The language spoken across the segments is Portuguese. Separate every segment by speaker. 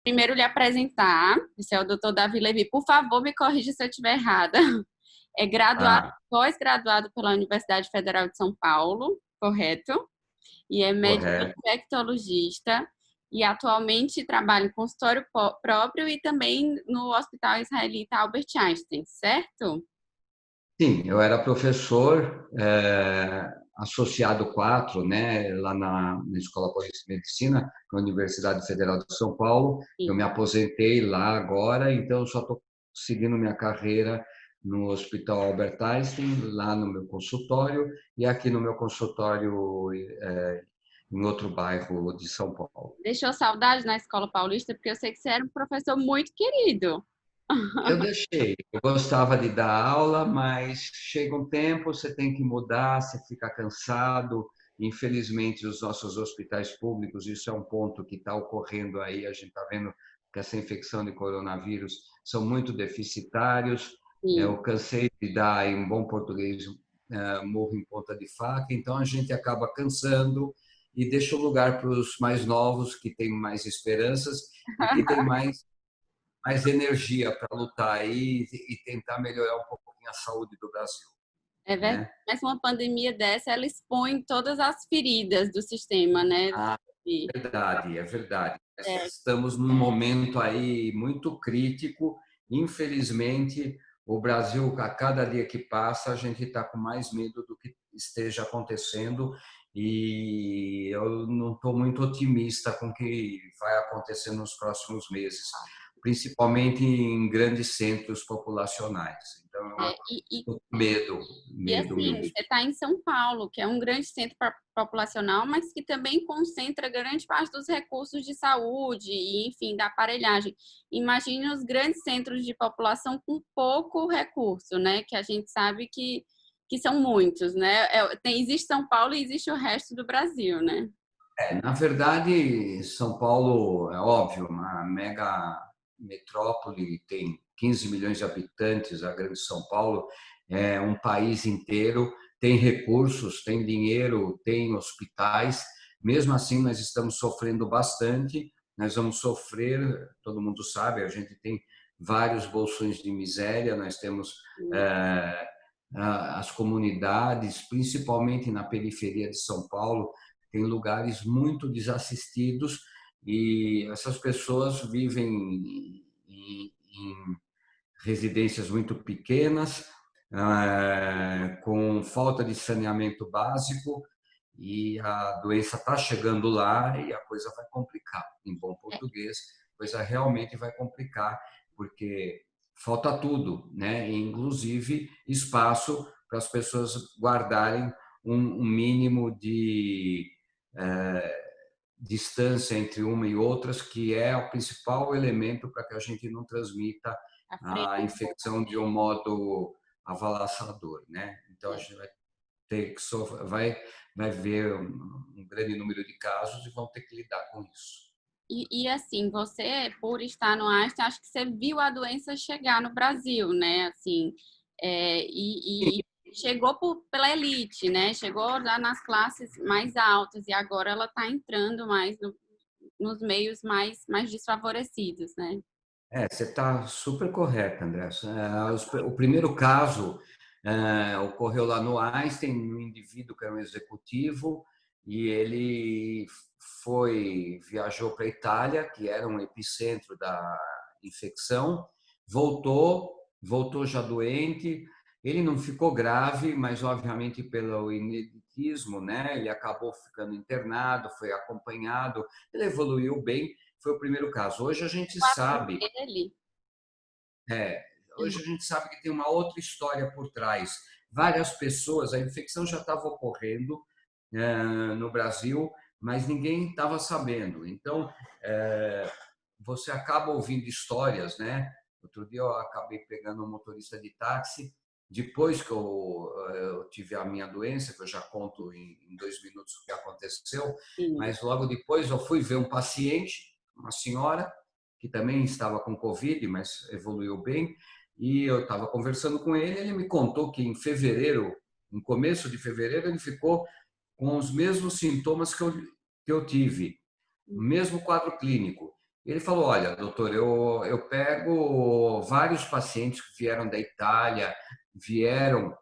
Speaker 1: Primeiro lhe apresentar, esse é o Dr. Davi Levi. Por favor, me corrija se eu estiver errada. É graduado,
Speaker 2: Ah,
Speaker 1: pós-graduado pela Universidade Federal de São Paulo, correto? E é médico
Speaker 2: correto.
Speaker 1: infectologista e atualmente trabalha em consultório próprio e também no Hospital Israelita Albert Einstein, certo?
Speaker 2: Sim, eu era professor associado 4, né, lá na Escola Paulista de Medicina, na Universidade Federal de São Paulo. Eu
Speaker 1: Sim.
Speaker 2: me aposentei lá agora, então eu só estou seguindo minha carreira no Hospital Albert Einstein, lá no meu consultório, e aqui no meu consultório em outro bairro de São Paulo.
Speaker 1: Deixou saudade na Escola Paulista, porque eu sei que você era um professor muito querido.
Speaker 2: Eu deixei. Eu gostava de dar aula, mas chega um tempo, você tem que mudar, você fica cansado. Infelizmente, os nossos hospitais públicos, isso é um ponto que está ocorrendo aí. A gente está vendo que essa infecção de coronavírus são muito deficitários.
Speaker 1: Sim.
Speaker 2: Eu cansei de dar, em bom português, murro em ponta de faca. Então, a gente acaba cansando e deixa o lugar para os mais novos, que têm mais esperanças e que têm mais energia para lutar aí e tentar melhorar um pouquinho a saúde do Brasil,
Speaker 1: É verdade.
Speaker 2: né?
Speaker 1: Mas uma pandemia dessa, ela expõe todas as feridas do sistema, né?
Speaker 2: Ah,
Speaker 1: E,
Speaker 2: verdade, é verdade.
Speaker 1: é,
Speaker 2: Estamos num momento aí muito crítico. Infelizmente, o Brasil, a cada dia que passa, a gente está com mais medo do que esteja acontecendo e eu não estou muito otimista com o que vai acontecer nos próximos meses, principalmente em grandes centros populacionais. Então, eu
Speaker 1: é, e, e,
Speaker 2: estou com medo,
Speaker 1: e
Speaker 2: medo
Speaker 1: assim,
Speaker 2: mesmo.
Speaker 1: você está em São Paulo, que é um grande centro populacional, mas que também concentra grande parte dos recursos de saúde e, enfim, da aparelhagem. Imagine os grandes centros de população com pouco recurso, né? Que a gente sabe que são muitos, né? Existe São Paulo e existe o resto do Brasil, né?
Speaker 2: Na verdade, São Paulo é óbvio, uma mega metrópole, tem 15 milhões de habitantes, a grande São Paulo é um país inteiro, tem recursos, tem dinheiro, tem hospitais. Mesmo assim, nós estamos sofrendo bastante. Nós vamos sofrer, todo mundo sabe, a gente tem vários bolsões de miséria, nós temos eh, as comunidades, principalmente na periferia de São Paulo, tem lugares muito desassistidos e essas pessoas vivem em residências muito pequenas, com falta de saneamento básico e a doença está chegando lá e a coisa vai complicar. Em bom português, a coisa realmente vai complicar, porque falta tudo, né? Inclusive espaço para as pessoas guardarem um mínimo de distância entre uma e outras, que é o principal elemento para que a gente não transmita
Speaker 1: A
Speaker 2: a
Speaker 1: frente.
Speaker 2: infecção de um modo avalaçador, né? Então a gente vai ter que vai ver um grande número de casos e vão ter que lidar com isso.
Speaker 1: Assim, você, por estar no Einstein, acho que você viu a doença chegar no Brasil, né? Assim, e chegou pela elite, né? Chegou lá nas classes mais altas e agora ela está entrando mais nos meios mais desfavorecidos, né?
Speaker 2: Você está super correta, André. O primeiro caso ocorreu lá no Einstein, um indivíduo que era um executivo, e ele viajou para a Itália, que era um epicentro da infecção, voltou já doente. Ele não ficou grave, mas obviamente pelo ineditismo, né? Ele acabou ficando internado, foi acompanhado, ele evoluiu bem. Foi o primeiro caso. Hoje a gente sabe
Speaker 1: Ele,
Speaker 2: é, hoje a gente sabe que tem uma outra história por trás. Várias pessoas, a infecção já estava ocorrendo no Brasil, mas ninguém estava sabendo. Então, você acaba ouvindo histórias, né? Outro dia eu acabei pegando um motorista de táxi, depois que eu tive a minha doença, que eu já conto em 2 minutos o que aconteceu,
Speaker 1: sim.
Speaker 2: mas logo depois eu fui ver um paciente, uma senhora, que também estava com Covid, mas evoluiu bem, e eu estava conversando com ele, ele me contou que em fevereiro, no começo de fevereiro, ele ficou com os mesmos sintomas que eu tive, o mesmo quadro clínico. Ele falou: olha, doutor, eu pego vários pacientes que vieram da Itália, vieram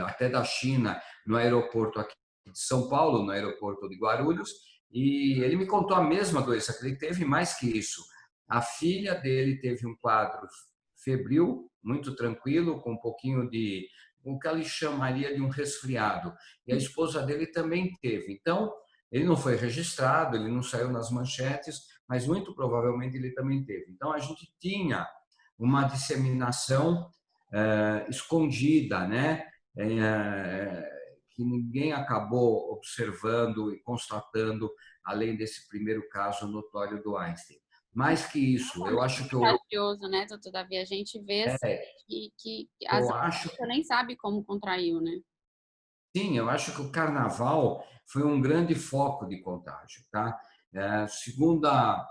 Speaker 2: até da China, no aeroporto aqui de São Paulo, no aeroporto de Guarulhos, e ele me contou a mesma doença que ele teve, mais que isso. A filha dele teve um quadro febril, muito tranquilo, com um pouquinho de o que ele chamaria de um resfriado. E a esposa dele também teve. Então, ele não foi registrado, ele não saiu nas manchetes, mas muito provavelmente ele também teve. Então, a gente tinha uma disseminação escondida, né? Que ninguém acabou observando e constatando, além desse primeiro caso notório do Einstein. Mais que isso, eu acho que
Speaker 1: Contagioso, né, doutor Davi? A gente vê assim, que às
Speaker 2: eu
Speaker 1: vezes a
Speaker 2: acho
Speaker 1: pessoa nem sabe como contraiu, né?
Speaker 2: sim, eu acho que o carnaval foi um grande foco de contágio, tá? Segunda,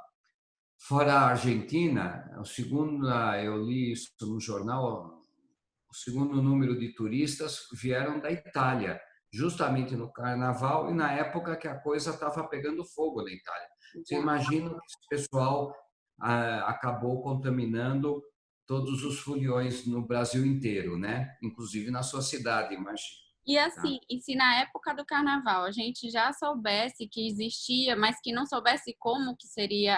Speaker 2: fora a Argentina, o segunda, eu li isso no jornal, o segundo número de turistas vieram da Itália, justamente no carnaval e na época que a coisa estava pegando fogo na Itália. Você
Speaker 1: Exato.
Speaker 2: imagina que esse pessoal acabou contaminando todos os foliões no Brasil inteiro, né? Inclusive na sua cidade, imagina.
Speaker 1: E
Speaker 2: Tá?
Speaker 1: assim, e se na época do carnaval a gente já soubesse que existia, mas que não soubesse como que seria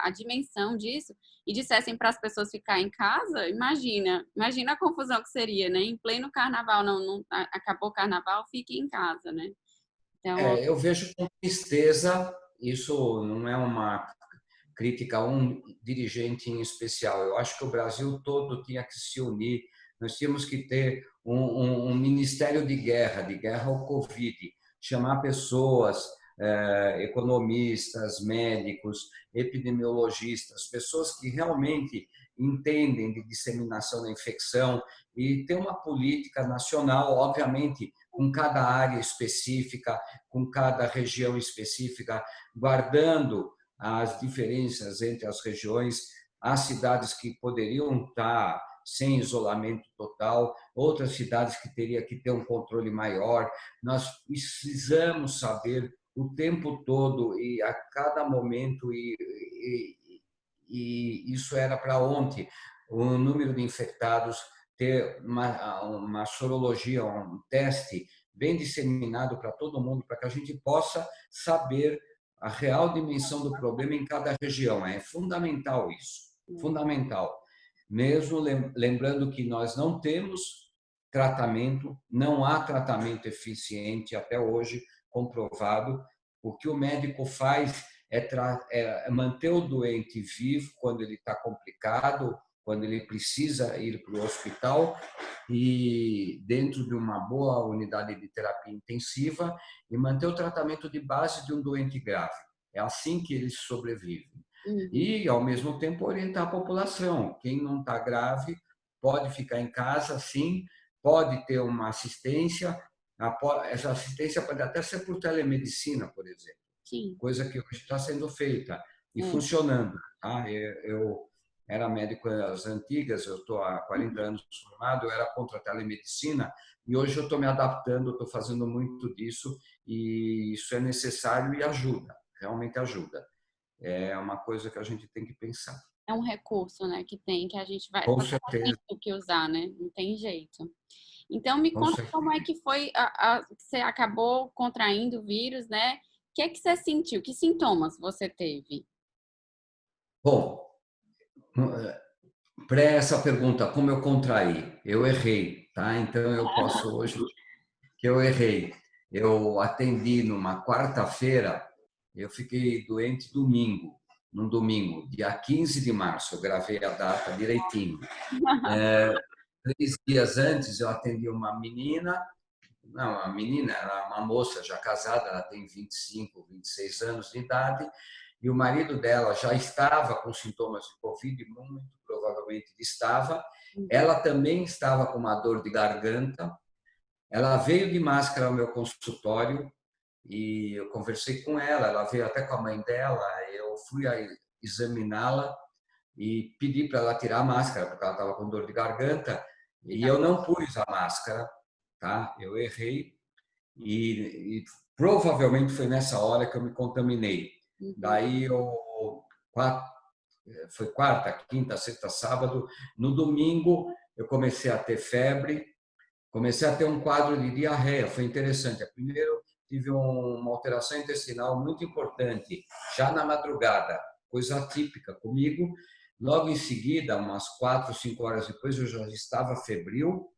Speaker 1: a dimensão disso, e dissessem para as pessoas ficar em casa, imagina a confusão que seria, né? Em pleno carnaval, acabou o carnaval, fique em casa, né? Então,
Speaker 2: Eu vejo com tristeza, isso não é uma crítica a um dirigente em especial. Eu acho que o Brasil todo tinha que se unir, nós tínhamos que ter um ministério de guerra ao Covid, chamar pessoas, economistas, médicos, epidemiologistas, pessoas que realmente entendem de disseminação da infecção e ter uma política nacional, obviamente, com cada área específica, com cada região específica, guardando as diferenças entre as regiões, há cidades que poderiam estar sem isolamento total, outras cidades que teria que ter um controle maior. Nós precisamos saber o tempo todo e a cada momento e isso era para ontem o número de infectados ter uma sorologia, um teste bem disseminado para todo mundo, para que a gente possa saber a real dimensão do problema em cada região. É fundamental isso, fundamental. Mesmo lembrando que nós não temos tratamento, não há tratamento eficiente até hoje comprovado. O que o médico faz é manter o doente vivo quando ele está complicado, quando ele precisa ir para o hospital e dentro de uma boa unidade de terapia intensiva e manter o tratamento de base de um doente grave. É assim que eles sobrevivem.
Speaker 1: uhum.
Speaker 2: E, ao mesmo tempo, orientar a população. Quem não está grave pode ficar em casa, sim, pode ter uma assistência. Essa assistência pode até ser por telemedicina, por exemplo,
Speaker 1: Sim,
Speaker 2: coisa que hoje está sendo feita e
Speaker 1: é.
Speaker 2: funcionando. Tá? Eu era médico nas antigas, eu estou há 40 anos formado, eu era contra a telemedicina e hoje eu estou me adaptando, estou fazendo muito disso e isso é necessário e ajuda, realmente ajuda. É uma coisa que a gente tem que pensar.
Speaker 1: É um recurso, né, que tem, que a gente vai
Speaker 2: Com
Speaker 1: tem
Speaker 2: certeza,
Speaker 1: que usar, né? Não tem jeito. Então, me
Speaker 2: com
Speaker 1: conta
Speaker 2: certeza.
Speaker 1: como é que foi, que você acabou contraindo o vírus, né? O que é que você sentiu? Que sintomas você teve?
Speaker 2: Bom, para essa pergunta, como eu contraí? Eu errei, tá? Então eu posso hoje que eu errei. Eu atendi numa quarta-feira, eu fiquei doente domingo, num domingo, dia 15 de março, eu gravei a data direitinho. 3 dias antes eu atendi uma menina, não, a menina era uma moça já casada, ela tem 25, 26 anos de idade, e o marido dela já estava com sintomas de Covid, muito provavelmente estava. Ela também estava com uma dor de garganta. Ela veio de máscara ao meu consultório e eu conversei com ela. Ela veio até com a mãe dela. Eu fui examiná-la e pedi para ela tirar a máscara, porque ela estava com dor de garganta. E eu não pus a máscara, tá? Eu errei e provavelmente foi nessa hora que eu me contaminei.
Speaker 1: Uhum.
Speaker 2: Daí quatro, foi quarta, quinta, sexta, sábado. No domingo eu comecei a ter febre, comecei a ter um quadro de diarreia. Foi interessante. Primeiro tive uma alteração intestinal muito importante, já na madrugada, coisa atípica comigo. Logo em seguida, umas 4, 5 horas depois, eu já estava febril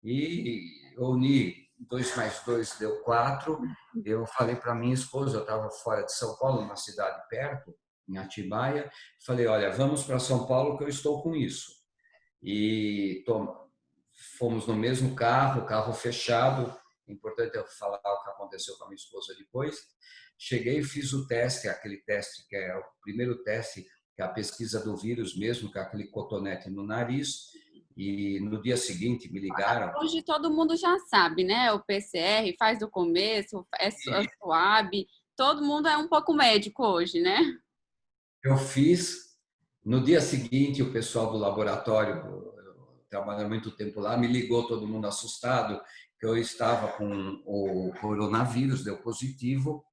Speaker 2: e eu uni 2 mais 2 deu 4. Eu falei para minha esposa, eu estava fora de São Paulo, numa cidade perto, em Atibaia, falei, olha, vamos para São Paulo que eu estou com isso. E fomos no mesmo carro, carro fechado. É importante eu falar o que aconteceu com a minha esposa depois. Cheguei e fiz o teste, aquele teste que é o primeiro teste, que é a pesquisa do vírus mesmo, com aquele cotonete no nariz. E no dia seguinte me ligaram.
Speaker 1: Hoje todo mundo já sabe, né? O PCR faz do começo, é suave. Todo mundo é um pouco médico hoje, né?
Speaker 2: Eu fiz. No dia seguinte, o pessoal do laboratório, trabalhando muito tempo lá, me ligou, todo mundo assustado, que eu estava com o coronavírus, deu positivo.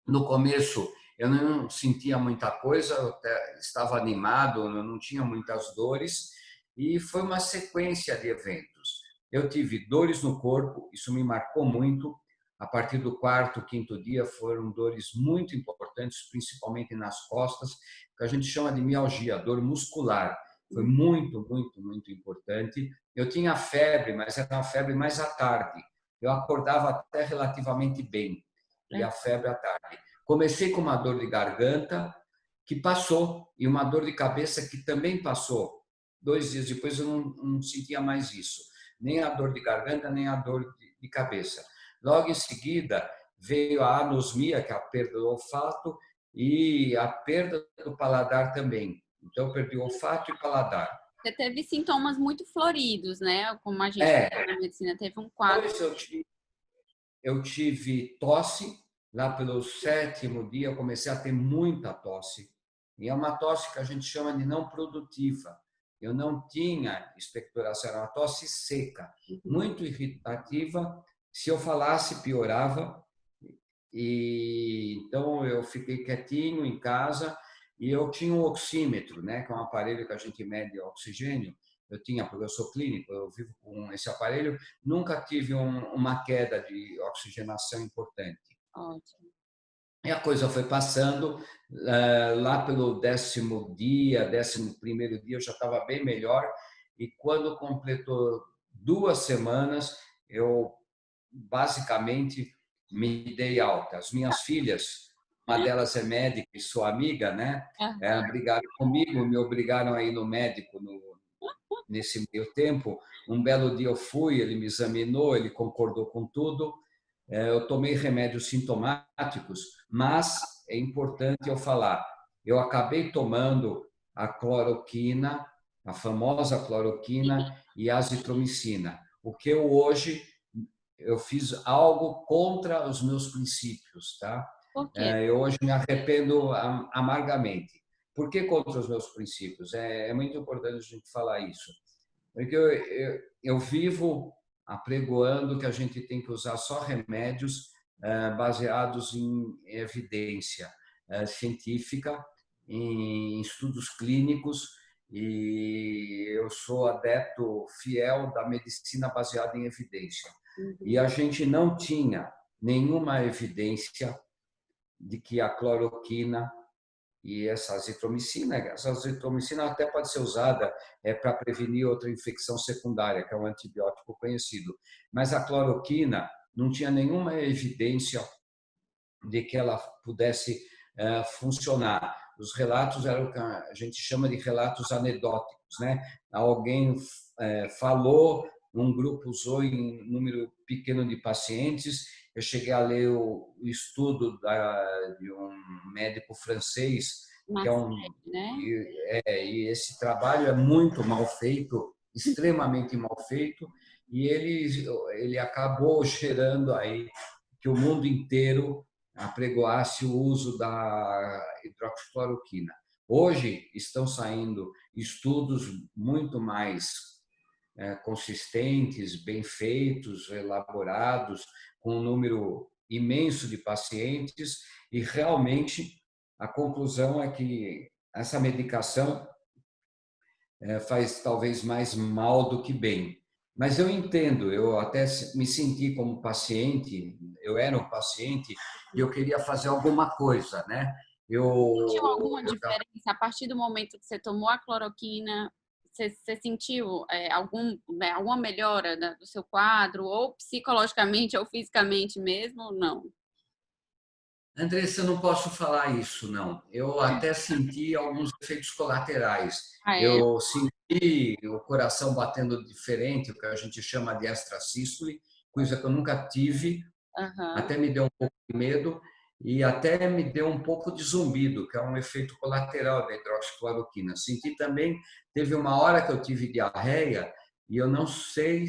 Speaker 2: No começo, eu não sentia muita coisa, eu estava animado, eu não tinha muitas dores, e foi uma sequência de eventos. Eu tive dores no corpo, isso me marcou muito. A partir do quarto, quinto dia, foram dores muito importantes, principalmente nas costas, que a gente chama de mialgia, dor muscular. Foi muito, muito, muito importante. Eu tinha febre, mas era uma febre mais à tarde. Eu acordava até relativamente bem, e a febre à tarde. Comecei com uma dor de garganta que passou e uma dor de cabeça que também passou. 2 dias depois eu não sentia mais isso, nem a dor de garganta, nem a dor de cabeça. Logo em seguida veio a anosmia, que é a perda do olfato, e a perda do paladar também. Então eu perdi o olfato e paladar.
Speaker 1: Você teve sintomas muito floridos, né? Como a gente
Speaker 2: É,
Speaker 1: fala na medicina, teve um quadro.
Speaker 2: depois eu tive tosse, lá pelo 7º dia eu comecei a ter muita tosse. E é uma tosse que a gente chama de não produtiva. Eu não tinha expectoração, era uma tosse seca, muito irritativa. Se eu falasse, piorava. E então eu fiquei quietinho em casa e eu tinha um oxímetro, né, que é um aparelho que a gente mede oxigênio. Eu tinha, porque eu sou clínico, eu vivo com esse aparelho, nunca tive uma queda de oxigenação importante.
Speaker 1: Ótimo.
Speaker 2: E a coisa foi passando, lá pelo 10º dia, 11º dia, eu já estava bem melhor, e quando completou 2 semanas, eu basicamente me dei alta. As minhas filhas, uma delas é médica e sou amiga, né? Brigaram comigo, me obrigaram a ir no médico nesse meio tempo. Um belo dia eu fui, ele me examinou, ele concordou com tudo. Eu tomei remédios sintomáticos, mas é importante eu falar, eu acabei tomando a cloroquina, a famosa cloroquina e a azitromicina, o que eu fiz algo contra os meus princípios, tá?
Speaker 1: Por quê?
Speaker 2: Eu hoje me arrependo amargamente. Por que contra os meus princípios? É muito importante a gente falar isso. Porque eu vivo apregoando que a gente tem que usar só remédios baseados em evidência científica, em estudos clínicos, e eu sou adepto fiel da medicina baseada em evidência. E a gente não tinha nenhuma evidência de que a cloroquina e essa azitromicina até pode ser usada para prevenir outra infecção secundária, que é um antibiótico conhecido. Mas a cloroquina não tinha nenhuma evidência de que ela pudesse funcionar. Os relatos eram o que a gente chama de relatos anedóticos, né? Alguém falou, um grupo usou em número pequeno de pacientes. Eu cheguei a ler o estudo de um médico francês, que é um
Speaker 1: Né?
Speaker 2: e esse trabalho é muito mal feito, extremamente mal feito, e ele acabou gerando aí que o mundo inteiro apregoasse o uso da hidroxicloroquina. Hoje estão saindo estudos muito mais consistentes, bem feitos, elaborados, com um número imenso de pacientes e realmente a conclusão é que essa medicação faz talvez mais mal do que bem. Mas eu entendo, eu até me senti como paciente, eu era um paciente e eu queria fazer alguma coisa, né?
Speaker 1: Sentiu
Speaker 2: Eu,
Speaker 1: alguma diferença a partir do momento que você tomou a cloroquina? Você sentiu alguma melhora do seu quadro, ou psicologicamente ou fisicamente mesmo, ou não?
Speaker 2: Andressa, eu não posso falar isso, não. Eu até senti alguns efeitos colaterais.
Speaker 1: Ah, é?
Speaker 2: Eu senti o coração batendo diferente, o que a gente chama de extrasístole, coisa que eu nunca tive,
Speaker 1: Aham.
Speaker 2: até me deu um pouco de medo e até me deu um pouco de zumbido, que é um efeito colateral da hidroxicloroquina. Senti também, teve uma hora que eu tive diarreia e eu não sei,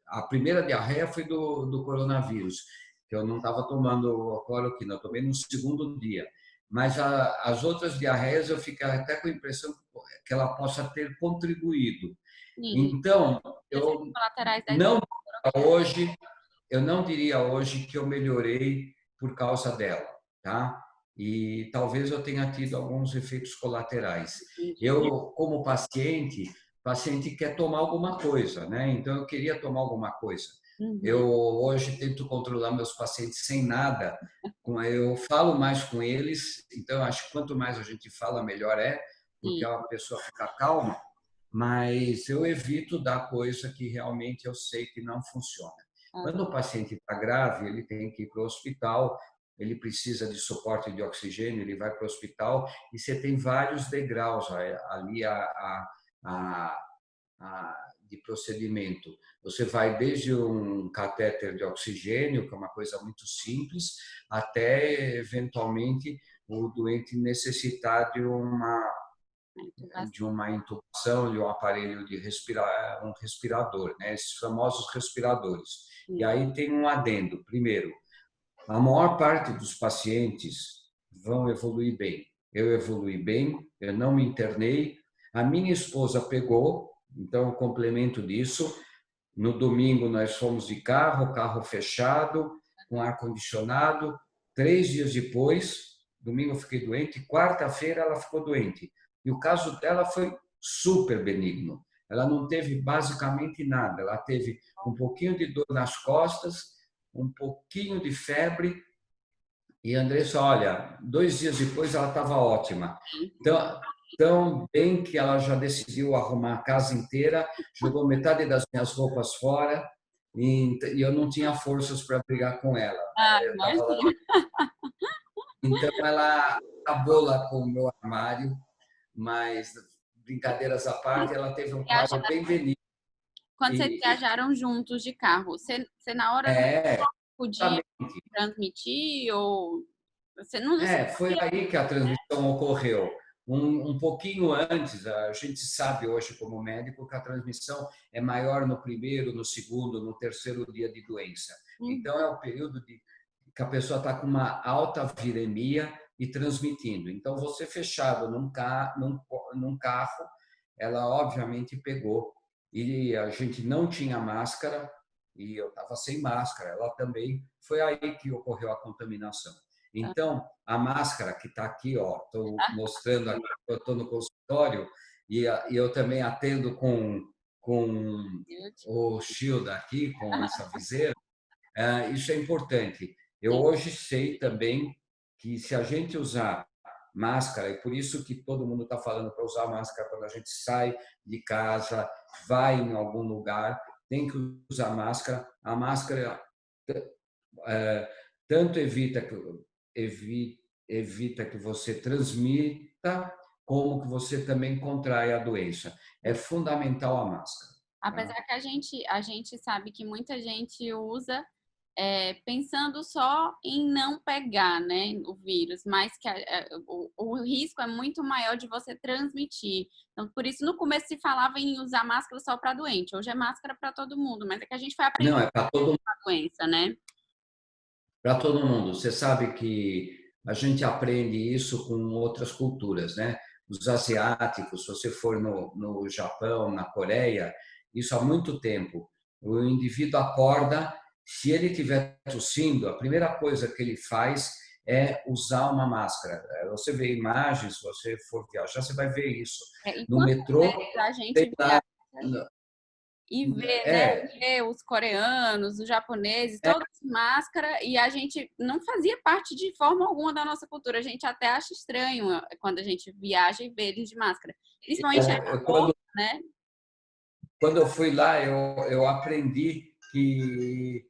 Speaker 2: a primeira diarreia foi do coronavírus, que eu não estava tomando cloroquina, eu tomei no segundo dia. Mas as outras diarreias eu fiquei até com a impressão que ela possa ter contribuído.
Speaker 1: Sim.
Speaker 2: Então,
Speaker 1: Os efeitos
Speaker 2: eu
Speaker 1: colaterais da
Speaker 2: não
Speaker 1: hidroxicloroquina.
Speaker 2: hoje eu não diria hoje que eu melhorei por causa dela, tá? E talvez eu tenha tido alguns efeitos colaterais.
Speaker 1: Entendi.
Speaker 2: Eu, como paciente, paciente quer tomar alguma coisa, né? Então eu queria tomar alguma coisa.
Speaker 1: Uhum.
Speaker 2: Eu hoje tento controlar meus pacientes sem nada. Eu falo mais com eles, então acho que quanto mais a gente fala, melhor é, porque
Speaker 1: Sim.
Speaker 2: a pessoa fica calma, mas eu evito dar coisa que realmente eu sei que não funciona. Quando
Speaker 1: Aham.
Speaker 2: o paciente está grave, ele tem que ir para o hospital, ele precisa de suporte de oxigênio, ele vai para o hospital e você tem vários degraus ali de procedimento. Você vai desde um catéter de oxigênio, que é uma coisa muito simples, até eventualmente o doente necessitar de uma intubação, de um aparelho de respirar, um respirador, né? Esses famosos respiradores. E
Speaker 1: Sim.
Speaker 2: aí tem um adendo. Primeiro, a maior parte dos pacientes vão evoluir bem. Eu evolui bem, eu não me internei. A minha esposa pegou, então, complemento disso. No domingo, nós fomos de carro, carro fechado, com ar-condicionado. 3 dias depois, domingo eu fiquei doente, quarta-feira ela ficou doente. E o caso dela foi super benigno. Ela não teve basicamente nada. Ela teve um pouquinho de dor nas costas, um pouquinho de febre. E a Andressa, olha, 2 dias depois ela estava ótima. Então, tão bem que ela já decidiu arrumar a casa inteira, jogou metade das minhas roupas fora e eu não tinha forças para brigar com ela,
Speaker 1: Ah,
Speaker 2: né? Eu estava lá.
Speaker 1: imagina.
Speaker 2: Então, ela acabou lá com o meu armário, mas brincadeiras à parte, ela teve um quadro bem benigno.
Speaker 1: Quando vocês
Speaker 2: E,
Speaker 1: viajaram juntos de carro, você na hora não
Speaker 2: é,
Speaker 1: podia
Speaker 2: exatamente.
Speaker 1: transmitir, ou você não
Speaker 2: Foi
Speaker 1: sabia?
Speaker 2: aí que a transmissão ocorreu. Um pouquinho antes, a gente sabe hoje, como médico, que a transmissão é maior no primeiro, no segundo, no terceiro dia de doença.
Speaker 1: Uhum.
Speaker 2: Então, é o período que a pessoa está com uma alta viremia e transmitindo. Então, você fechado num carro, ela obviamente pegou. E a gente não tinha máscara, e eu estava sem máscara, ela também. Foi aí que ocorreu a contaminação. Então, a máscara que está aqui, ó, estou mostrando aqui, eu estou no consultório e eu também atendo com o shield aqui, com essa viseira. Isso é importante. Eu
Speaker 1: Sim.
Speaker 2: hoje sei também que se a gente usar máscara, e por isso que todo mundo está falando para usar máscara quando a gente sai de casa, vai em algum lugar, tem que usar máscara. A máscara é, tanto evita que você transmita, como que você também contraia a doença. É fundamental a máscara.
Speaker 1: Apesar
Speaker 2: Tá?
Speaker 1: que a gente sabe que muita gente usa pensando só em não pegar, né, o vírus, mas que o risco é muito maior de você transmitir. Então, por isso, no começo se falava em usar máscara só para doente. Hoje é máscara para todo mundo, mas é que a gente foi
Speaker 2: Não,
Speaker 1: aprendendo
Speaker 2: é para todo,
Speaker 1: a doença, né?
Speaker 2: para todo mundo. Você sabe que a gente aprende isso com outras culturas, né? Os asiáticos, se você for no Japão, na Coreia, isso há muito tempo. O indivíduo acorda se ele estiver tossindo, a primeira coisa que ele faz é usar uma máscara. Você vê imagens, se você for viajar, você vai ver isso.
Speaker 1: E
Speaker 2: No
Speaker 1: quantas
Speaker 2: metrô,
Speaker 1: vezes a
Speaker 2: tem
Speaker 1: gente
Speaker 2: lá.
Speaker 1: viaja e vê, né?
Speaker 2: É,
Speaker 1: Vê os coreanos, os japoneses, todos de máscara, e a gente não fazia parte de forma alguma da nossa cultura. A gente até acha estranho quando a gente viaja e vê eles de máscara. Principalmente aeroporto,
Speaker 2: quando,
Speaker 1: né?
Speaker 2: quando eu fui lá, eu aprendi que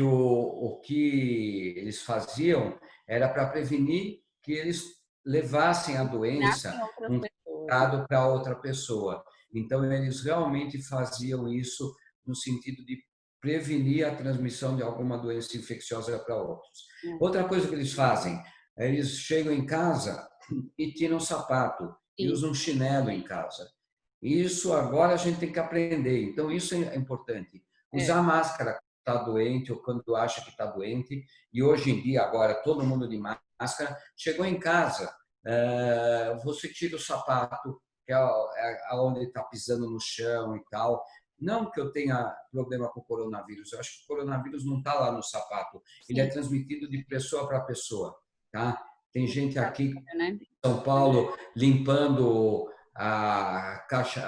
Speaker 2: o que eles faziam era para prevenir que eles levassem a doença
Speaker 1: Nascem outras
Speaker 2: um
Speaker 1: pessoas, né?
Speaker 2: para outra pessoa. Então, eles realmente faziam isso no sentido de prevenir a transmissão de alguma doença infecciosa para outros. Outra coisa que eles fazem, eles chegam em casa e tiram o sapato e
Speaker 1: Sim,
Speaker 2: usam chinelo em casa. Isso agora a gente tem que aprender. Então, isso é importante.
Speaker 1: é.
Speaker 2: Usar máscara quando está doente ou quando acha que está doente. E hoje em dia, agora, todo mundo de máscara. Chegou em casa, você tira o sapato, que é onde está pisando no chão e tal. Não que eu tenha problema com o coronavírus. Eu acho que o coronavírus não está lá no sapato. Ele é
Speaker 1: Sim,
Speaker 2: transmitido de pessoa para pessoa. Tá? Tem gente aqui
Speaker 1: né?
Speaker 2: são Paulo limpando a caixa,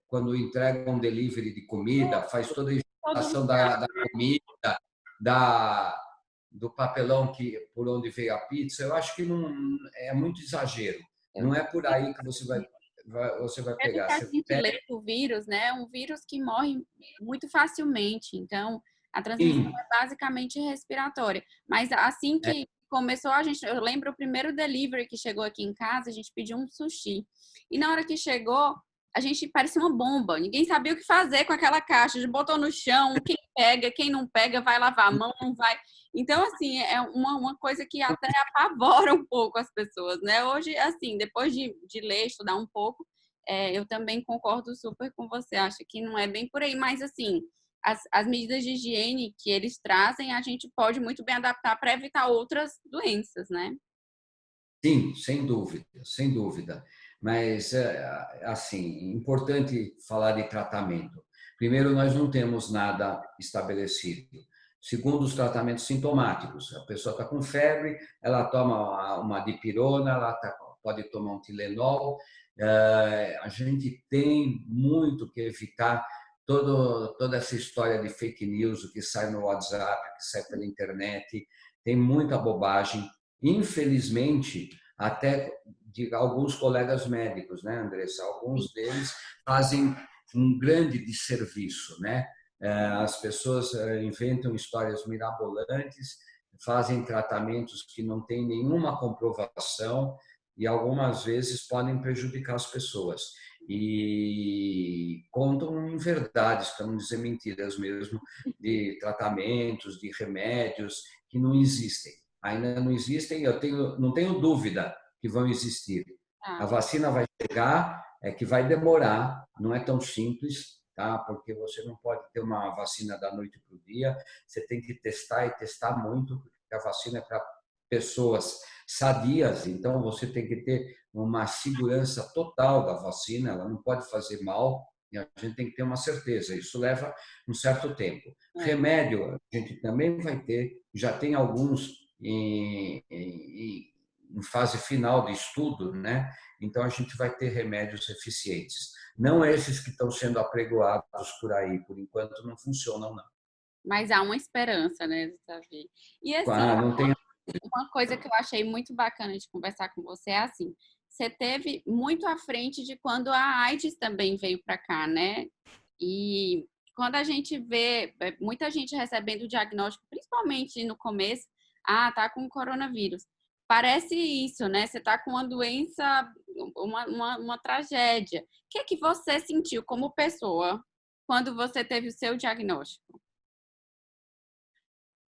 Speaker 2: quando entrega um delivery de comida, faz toda a
Speaker 1: Todo
Speaker 2: higienização
Speaker 1: lugar.
Speaker 2: da comida, da, do papelão que por onde veio a pizza. Eu acho que não é muito exagero.
Speaker 1: Eu
Speaker 2: Não é por aí que você vai
Speaker 1: Até
Speaker 2: pegar.
Speaker 1: porque a
Speaker 2: Você
Speaker 1: gente
Speaker 2: pega,
Speaker 1: lê o vírus, né? É um vírus que morre muito facilmente. Então, a transmissão
Speaker 2: sim,
Speaker 1: é basicamente respiratória. Mas assim
Speaker 2: é,
Speaker 1: que começou, eu lembro o primeiro delivery que chegou aqui em casa, a gente pediu um sushi. E na hora que chegou, a gente parecia uma bomba. Ninguém sabia o que fazer com aquela caixa. A gente botou no chão, quem pega, quem não pega, vai lavar a mão, não vai. Então, assim, é uma coisa que até apavora um pouco as pessoas, né? Hoje, assim, depois de ler, estudar um pouco, eu também concordo super com você. Acho que não é bem por aí, mas, assim, as medidas de higiene que eles trazem, a gente pode muito bem adaptar para evitar outras doenças, né?
Speaker 2: sim, sem dúvida, sem dúvida. Mas, assim, importante falar de tratamento. Primeiro, nós não temos nada estabelecido. Segundo, os tratamentos sintomáticos. A pessoa está com febre, ela toma uma dipirona, pode tomar um Tilenol. A gente tem muito que evitar toda essa história de fake news, o que sai no WhatsApp, o que sai pela internet. Tem muita bobagem. Infelizmente, até de alguns colegas médicos, né, Andressa? Alguns deles fazem um grande desserviço, né? As pessoas inventam histórias mirabolantes, fazem tratamentos que não têm nenhuma comprovação e algumas vezes podem prejudicar as pessoas. E contam em verdades, para não dizer mentiras mesmo, de tratamentos, de remédios que não existem. Ainda não existem, não tenho dúvida que vão existir. A
Speaker 1: Ah,
Speaker 2: vacina vai chegar, é que vai demorar, não é tão simples, tá? Porque você não pode ter uma vacina da noite para o dia, você tem que testar e testar muito, porque a vacina é para pessoas sadias, então você tem que ter uma segurança total da vacina, ela não pode fazer mal, e a gente tem que ter uma certeza. Isso leva um certo tempo.
Speaker 1: é.
Speaker 2: Remédio, a gente também vai ter, já tem alguns em fase final de estudo, né? Então a gente vai ter remédios eficientes. Não esses que estão sendo apregoados por aí, por enquanto não funcionam, não.
Speaker 1: Mas há uma esperança, né, Davi? E assim,
Speaker 2: Não tem.
Speaker 1: uma coisa que eu achei muito bacana de conversar com você é assim, você teve muito à frente de quando a AIDS também veio para cá, né? E quando a gente vê muita gente recebendo o diagnóstico, principalmente no começo, tá com coronavírus. Parece isso, né? Você tá com uma doença, uma tragédia. O que é que você sentiu como pessoa quando você teve o seu diagnóstico?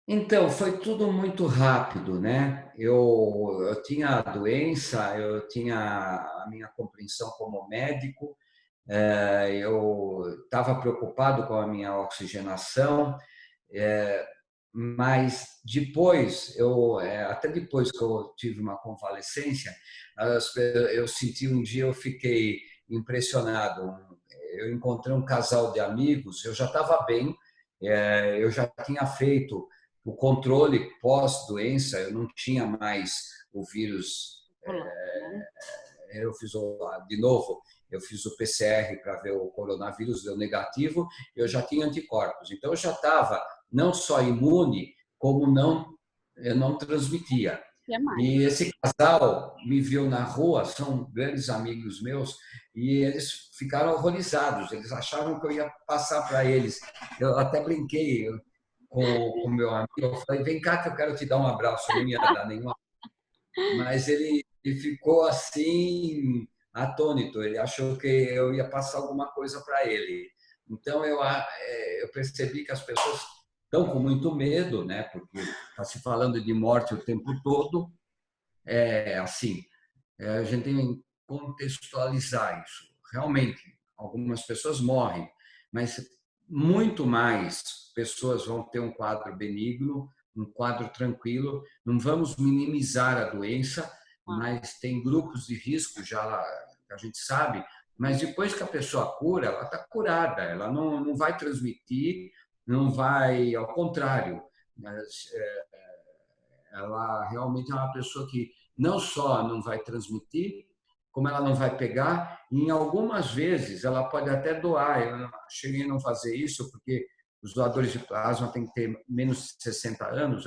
Speaker 2: Então, foi tudo muito rápido, né? Eu tinha a doença, eu tinha a minha compreensão como médico, eu estava preocupado com a minha oxigenação, mas depois, até depois que eu tive uma convalescência, eu senti um dia, eu fiquei impressionado. Eu encontrei um casal de amigos, eu já estava bem, Eu já tinha feito o controle pós-doença, eu não tinha mais o vírus. Eu fiz, de novo, eu fiz o PCR para ver o coronavírus, deu negativo, eu já tinha anticorpos. Então, eu já estava não só imune, como eu não transmitia. E esse casal me viu na rua, são grandes amigos meus, e eles ficaram horrorizados. Eles achavam que eu ia passar para eles. Eu até brinquei com o meu amigo, eu falei, vem cá que eu quero te dar um abraço. Eu não ia dar nenhum abraço. Mas ele ficou assim, atônito. Ele achou que eu ia passar alguma coisa para ele. Então, eu percebi que as pessoas estão com muito medo, né? Porque está se falando de morte o tempo todo. Assim, a gente tem que contextualizar isso. Realmente, algumas pessoas morrem, mas muito mais pessoas vão ter um quadro benigno, um quadro tranquilo. Não vamos minimizar a doença, mas tem grupos de risco já a gente sabe. Mas depois que a pessoa cura, ela está curada, ela não vai transmitir, não vai, ao contrário, mas ela realmente é uma pessoa que não só não vai transmitir, como ela não vai pegar, e em algumas vezes ela pode até doar. Eu cheguei a não fazer isso porque os doadores de plasma têm que ter menos de 60 anos,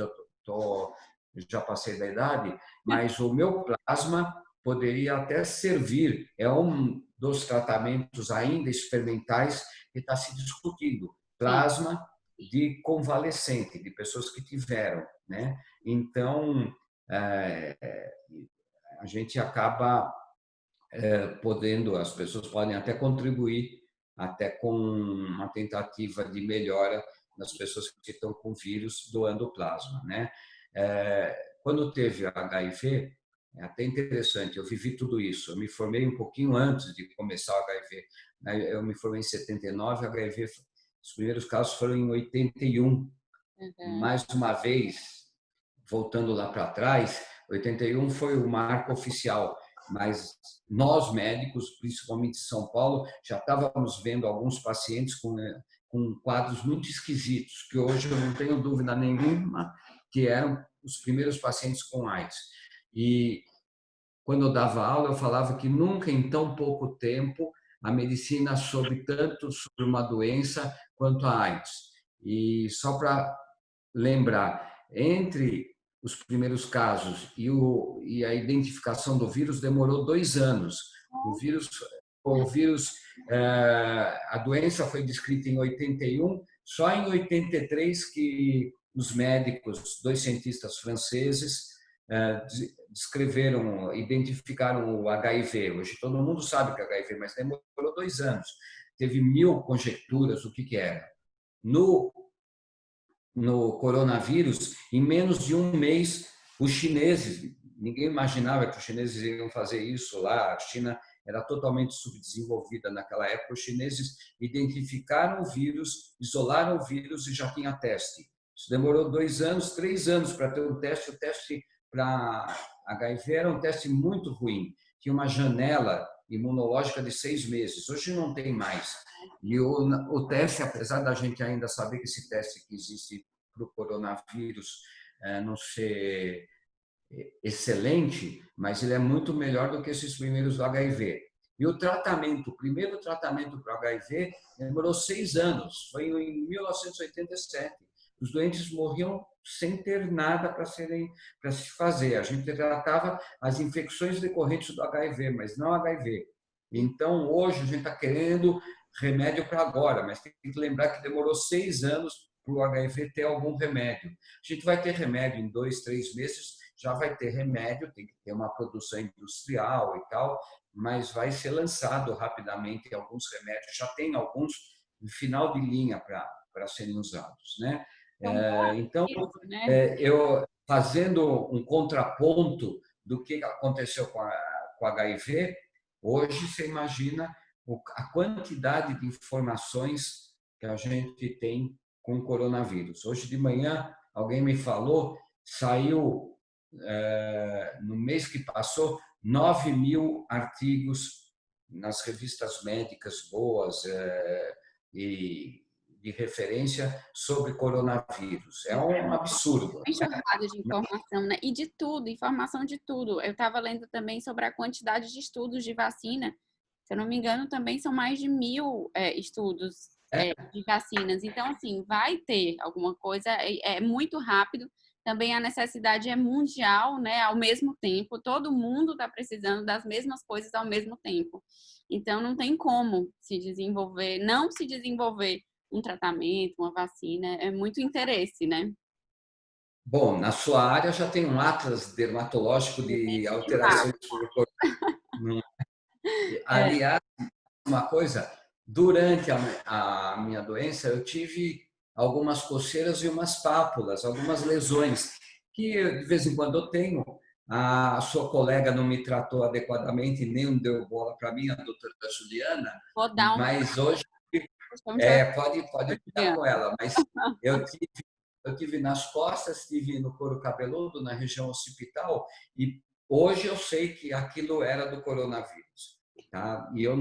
Speaker 2: já passei da idade, mas o meu plasma poderia até servir, é um dos tratamentos ainda experimentais que está se discutindo, plasma de convalescente, de pessoas que tiveram, né? Então, a gente acaba podendo, as pessoas podem até contribuir até com uma tentativa de melhora nas pessoas que estão com vírus doando plasma, né? Quando teve HIV, é até interessante, eu vivi tudo isso. Eu me formei um pouquinho antes de começar o HIV. Eu me formei em 79, HIV, os primeiros casos foram em 81. Mais uma vez, voltando lá para trás, 81 foi o marco oficial, mas nós médicos, principalmente em São Paulo, já estávamos vendo alguns pacientes com quadros muito esquisitos, que hoje eu não tenho dúvida nenhuma que eram os primeiros pacientes com AIDS. E quando eu dava aula, eu falava que nunca em tão pouco tempo a medicina soube tanto sobre uma doença quanto a AIDS. E só para lembrar, entre os primeiros casos e a identificação do vírus demorou 2 anos. O vírus, a doença foi descrita em 81, só em 83 que os médicos, 2 cientistas franceses, descreveram, identificaram o HIV. Hoje todo mundo sabe que é HIV, mas demorou 2 anos. Teve 1000 conjecturas o que era. No coronavírus, em menos de um mês, os chineses, ninguém imaginava que os chineses iriam fazer isso lá, a China era totalmente subdesenvolvida naquela época, os chineses identificaram o vírus, isolaram o vírus e já tinha teste. Isso demorou 2 anos, 3 anos para ter um teste. O teste para HIV era um teste muito ruim, tinha uma janela imunológica de 6 meses, hoje não tem mais. E o teste, apesar da gente ainda saber que esse teste que existe para o coronavírus não ser excelente, mas ele é muito melhor do que esses primeiros do HIV. E o tratamento, o primeiro tratamento para o HIV demorou 6 anos, foi em 1987. Os doentes morriam sem ter nada para se fazer. A gente tratava as infecções decorrentes do HIV, mas não HIV. Então, hoje, a gente está querendo remédio para agora, mas tem que lembrar que demorou 6 anos para o HIV ter algum remédio. A gente vai ter remédio em 2, 3 meses, já vai ter remédio, tem que ter uma produção industrial e tal, mas vai ser lançado rapidamente alguns remédios, já tem alguns no final de linha para serem usados, né? Então, eu fazendo um contraponto do que aconteceu com HIV, hoje você imagina a quantidade de informações que a gente tem com o coronavírus. Hoje de manhã, alguém me falou, saiu, no mês que passou, 9.000 artigos nas revistas médicas boas, e de referência sobre coronavírus. É um absurdo.
Speaker 1: Enxurrada de informação, né? E de tudo, informação de tudo. Eu estava lendo também sobre a quantidade de estudos de vacina. Se eu não me engano, também são mais de 1.000 estudos de vacinas. Então, assim, vai ter alguma coisa, é muito rápido. Também a necessidade é mundial, né? Ao mesmo tempo, todo mundo está precisando das mesmas coisas ao mesmo tempo. Então, não tem como se desenvolver, não se desenvolver um tratamento, uma vacina, é muito interesse, né?
Speaker 2: Bom, na sua área já tem um atlas dermatológico de alterações do corpo.
Speaker 1: É,
Speaker 2: Aliás, uma coisa, durante a minha doença, eu tive algumas coceiras e umas pápulas, algumas lesões, que de vez em quando eu tenho. A sua colega não me tratou adequadamente, nem deu bola para mim, a doutora Juliana,
Speaker 1: vou dar um
Speaker 2: mas hoje
Speaker 1: questão de
Speaker 2: pode ficar
Speaker 1: Juliana.
Speaker 2: com ela. Mas eu tive nas costas, tive no couro cabeludo, na região occipital, e hoje eu sei que aquilo era do coronavírus. Tá? E eu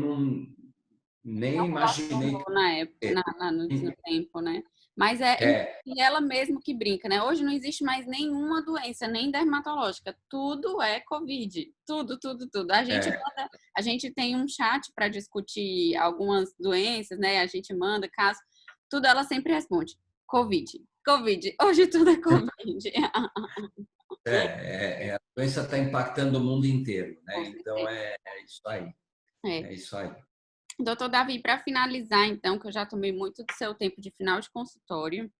Speaker 2: nem imaginei
Speaker 1: Passou na época, no
Speaker 2: que.
Speaker 1: tempo, né? Mas é
Speaker 2: É,
Speaker 1: e ela mesmo que brinca, né? Hoje não existe mais nenhuma doença, nem dermatológica. Tudo é Covid. Tudo, tudo, tudo.
Speaker 2: é,
Speaker 1: A gente tem um chat para discutir algumas doenças, né? A gente manda caso, tudo ela sempre responde. Covid. Covid. Hoje tudo é Covid.
Speaker 2: a doença está impactando o mundo inteiro,
Speaker 1: Com
Speaker 2: né? Então
Speaker 1: certeza.
Speaker 2: é isso aí,
Speaker 1: É.
Speaker 2: é isso aí.
Speaker 1: Doutor Davi, para finalizar, então, que eu já tomei muito do seu tempo de final de consultório,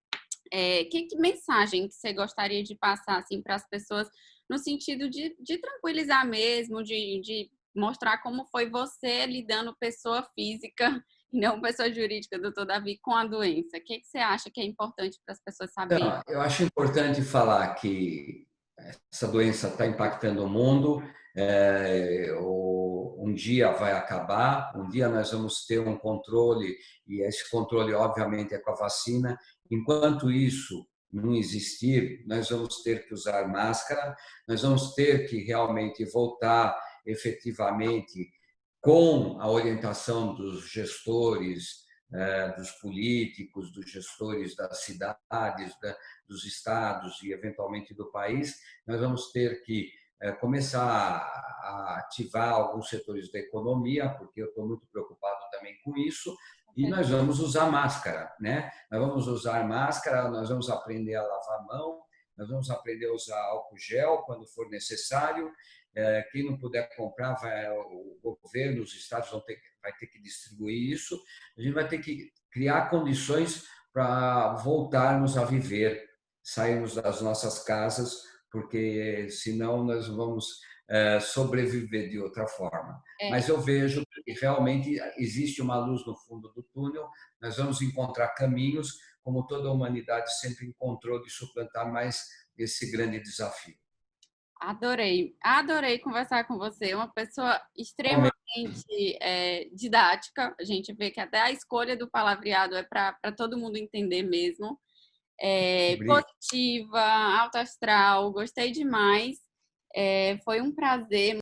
Speaker 1: que mensagem que você gostaria de passar assim, para as pessoas, no sentido de tranquilizar mesmo, de mostrar como foi você lidando pessoa física e não pessoa jurídica, doutor Davi, com a doença? Que você acha que é importante para as pessoas saberem?
Speaker 2: Então, eu acho importante falar que essa doença está impactando o mundo. Um dia vai acabar, um dia nós vamos ter um controle, e esse controle, obviamente, é com a vacina. Enquanto isso não existir, nós vamos ter que usar máscara, nós vamos ter que realmente voltar efetivamente com a orientação dos gestores, dos políticos, dos gestores das cidades, dos estados e, eventualmente, do país, nós vamos ter que começar a ativar alguns setores da economia, porque eu estou muito preocupado também com isso, e nós vamos usar máscara, né? Nós vamos usar máscara, nós vamos aprender a lavar a mão, nós vamos aprender a usar álcool gel quando for necessário. Quem não puder comprar, o governo, os estados vai ter que distribuir isso. A gente vai ter que criar condições para voltarmos a viver, sairmos das nossas casas, porque senão nós vamos sobreviver de outra forma.
Speaker 1: É,
Speaker 2: Mas eu vejo que realmente existe uma luz no fundo do túnel, nós vamos encontrar caminhos, como toda a humanidade sempre encontrou, de suplantar mais esse grande desafio.
Speaker 1: adorei, adorei conversar com você. Uma pessoa extremamente
Speaker 2: Realmente,
Speaker 1: didática. A gente vê que até a escolha do palavreado é para todo mundo entender mesmo. Positiva, alto astral, gostei demais. Foi um prazer.